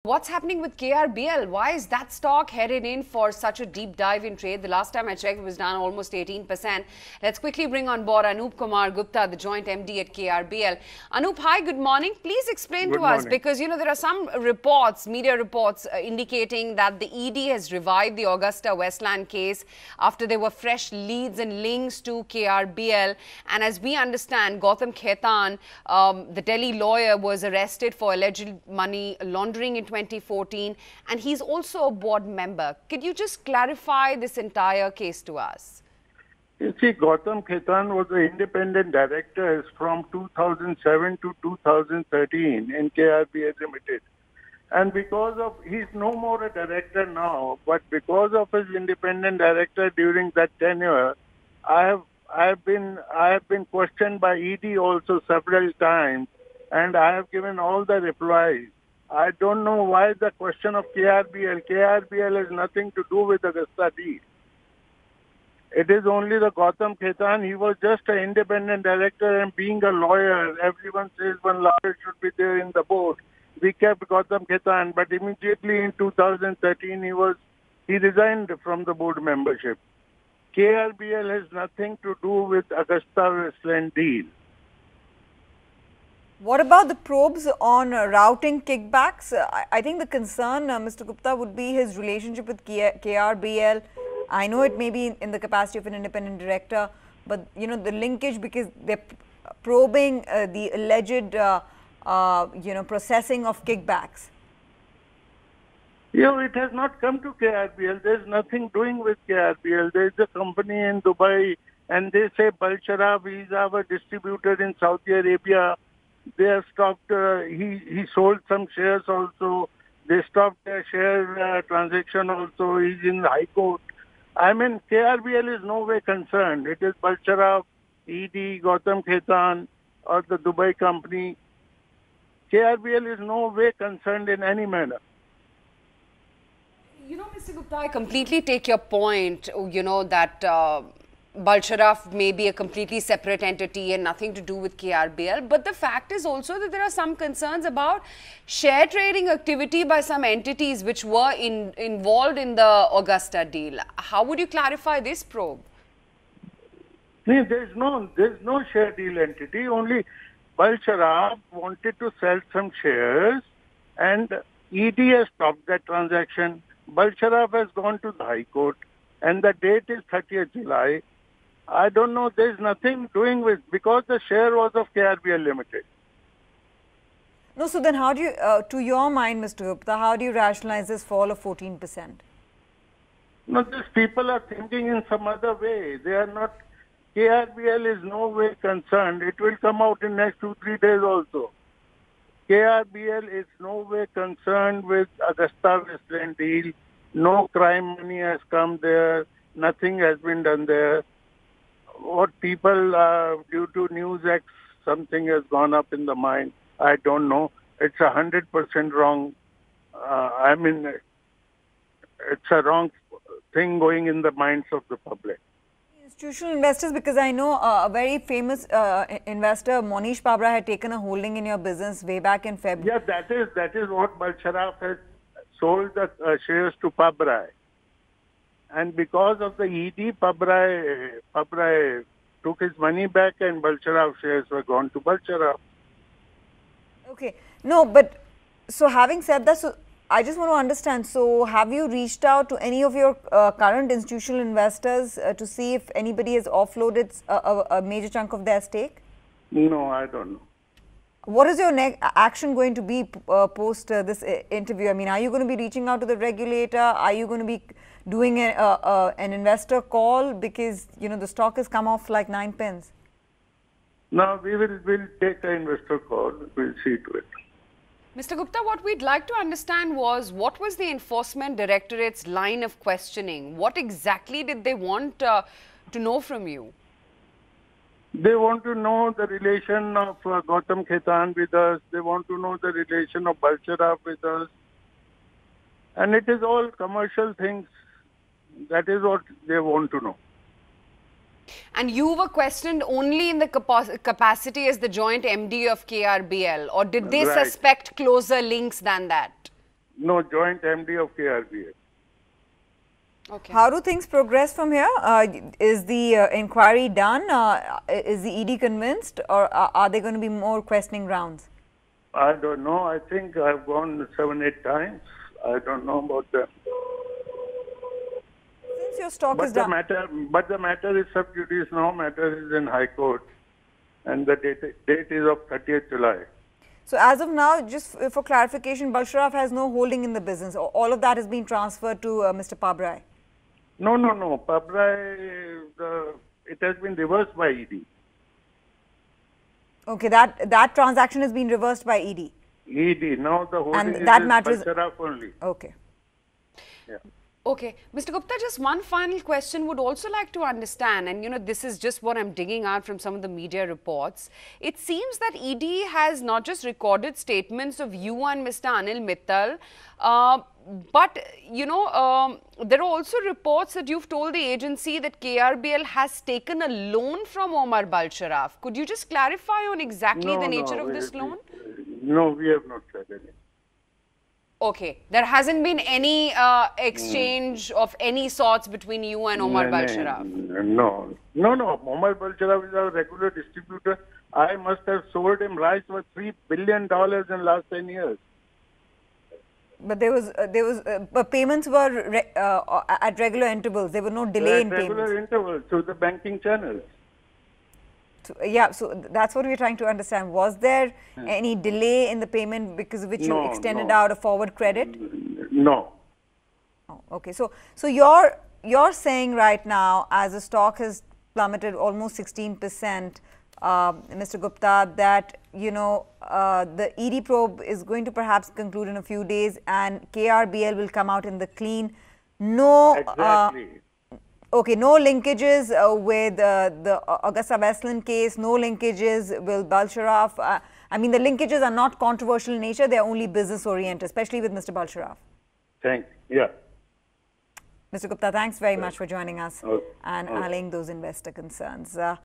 What's happening with KRBL? Why is that stock headed in for such a deep dive in trade? The last time I checked, it was down almost 18%. Let's quickly bring on board Anup Kumar Gupta, the joint MD at KRBL. Anup, hi, good morning. Please explain to us, because, there are some reports, media reports, indicating that the ED has revived the Augusta Westland case after there were fresh leads and links to KRBL. And as we understand, Gautam Khaitan, the Delhi lawyer, was arrested for alleged money laundering in 2014, and he's also a board member. Could you just clarify this entire case to us? You see, Gautam Khaitan was an independent director from 2007 to 2013 in KRBL Limited. And he's no more a director now, but because of his independent director during that tenure, I have been questioned by ED also several times, and I have given all the replies. I don't know why the question of KRBL. KRBL has nothing to do with Augusta deal. It is only the Gautam Khaitan. He was just an independent director, and being a lawyer, everyone says one lawyer should be there in the board. We kept Gautam Khaitan, but immediately in 2013 he resigned from the board membership. KRBL has nothing to do with Augusta Westland deal. What about the probes on routing kickbacks? I think the concern, Mr. Gupta, would be his relationship with KRBL. I know it may be in the capacity of an independent director, but the linkage, because they're probing the alleged processing of kickbacks. It has not come to KRBL. There's nothing doing with KRBL. There's a company in Dubai, and they say Balsharaf is our distributor in Saudi Arabia. They have stopped, he sold some shares also. They stopped their share transaction also. He's in the High Court. I mean, KRBL is no way concerned. It is Balsharaf, ED, Gautam Khaitan, or the Dubai company. KRBL is no way concerned in any manner. Mr. Gupta, I completely take your point, that Balsharaf may be a completely separate entity and nothing to do with KRBL. But the fact is also that there are some concerns about share trading activity by some entities which were involved in the Augusta deal. How would you clarify this probe? There's no share deal entity. Only Balsharaf wanted to sell some shares, and ED has stopped that transaction. Balsharaf has gone to the High Court, and the date is 30th July. I don't know, there's nothing doing with, because the share was of KRBL Limited. No, so then how do you, to your mind, Mr. Gupta, how do you rationalize this fall of 14%? No, these people are thinking in some other way. They are not, KRBL is no way concerned. It will come out in next 2-3 days also. KRBL is no way concerned with Augusta Westland deal. No crime money has come there. Nothing has been done there. What people, due to News X, something has gone up in the mind. I don't know. It's 100% wrong. It's a wrong thing going in the minds of the public. Institutional investors, because I know a very famous investor, Monish Pabra, had taken a holding in your business way back in February. Yeah, that is what Balsharaf has sold the shares to Pabra. And because of the ED, Pabra took his money back, and Balsharaf shares were gone to Balsharaf. Okay. No, but so having said that, so I just want to understand, so have you reached out to any of your current institutional investors to see if anybody has offloaded a major chunk of their stake? No, I don't know. What is your action going to be post this interview? I mean, are you going to be reaching out to the regulator? Are you going to be doing an investor call? Because, the stock has come off like 9 pence. No, we'll take an investor call. We'll see to it. Mr. Gupta, what we'd like to understand was, what was the Enforcement Directorate's line of questioning? What exactly did they want to know from you? They want to know the relation of Gautam Khaitan with us. They want to know the relation of Balsharaf with us. And it is all commercial things. That is what they want to know. And you were questioned only in the capacity as the joint MD of KRBL, or did they suspect closer links than that? No, joint MD of KRBL. Okay. How do things progress from here? Is the inquiry done? Is the ED convinced, or are there going to be more questioning rounds? I don't know. I think I've gone 7-8 times. I don't know about them. Since your stock is But done. the matter is sub judice now. Matter is in High Court, and the date is of 30th July. So as of now, just for clarification, Balsharaf has no holding in the business. All of that has been transferred to Mr. Pabrai. No. Pabrai, it has been reversed by ED. Okay, that transaction has been reversed by ED. ED. Now the holding And that is matters. Balsharaf only. Okay. Yeah. Okay, Mr. Gupta, just one final question. Would also like to understand, and you know, this is just what I'm digging out from some of the media reports. It seems that ED has not just recorded statements of you and Mr. Anil Mittal, but you know, there are also reports that you've told the agency that KRBL has taken a loan from Omar Balsharaf. Could you just clarify on exactly the nature of this loan? No, we have not said anything. Okay, there hasn't been any exchange of any sorts between you and Omar Balsharaf. No. Omar Balsharaf is our regular distributor. I must have sold him rice for $3 billion in last 10 years. But but payments were at regular intervals. There were no delay in payments. Regular intervals through the banking channels. So, yeah, so that's what we're trying to understand. Was there any delay in the payment because of which you extended out a forward credit? No. Oh, okay, so you're saying right now, as the stock has plummeted almost 16%, Mr. Gupta, that you know the ED probe is going to perhaps conclude in a few days, and KRBL will come out in the clean. No. Exactly. Okay, no linkages with the Augusta Westland case, no linkages with Balsharaf. I mean, the linkages are not controversial in nature, they're only business oriented, especially with Mr. Balsharaf. Thanks. Yeah. Mr. Gupta, thanks very much for joining us Okay. and allaying those investor concerns.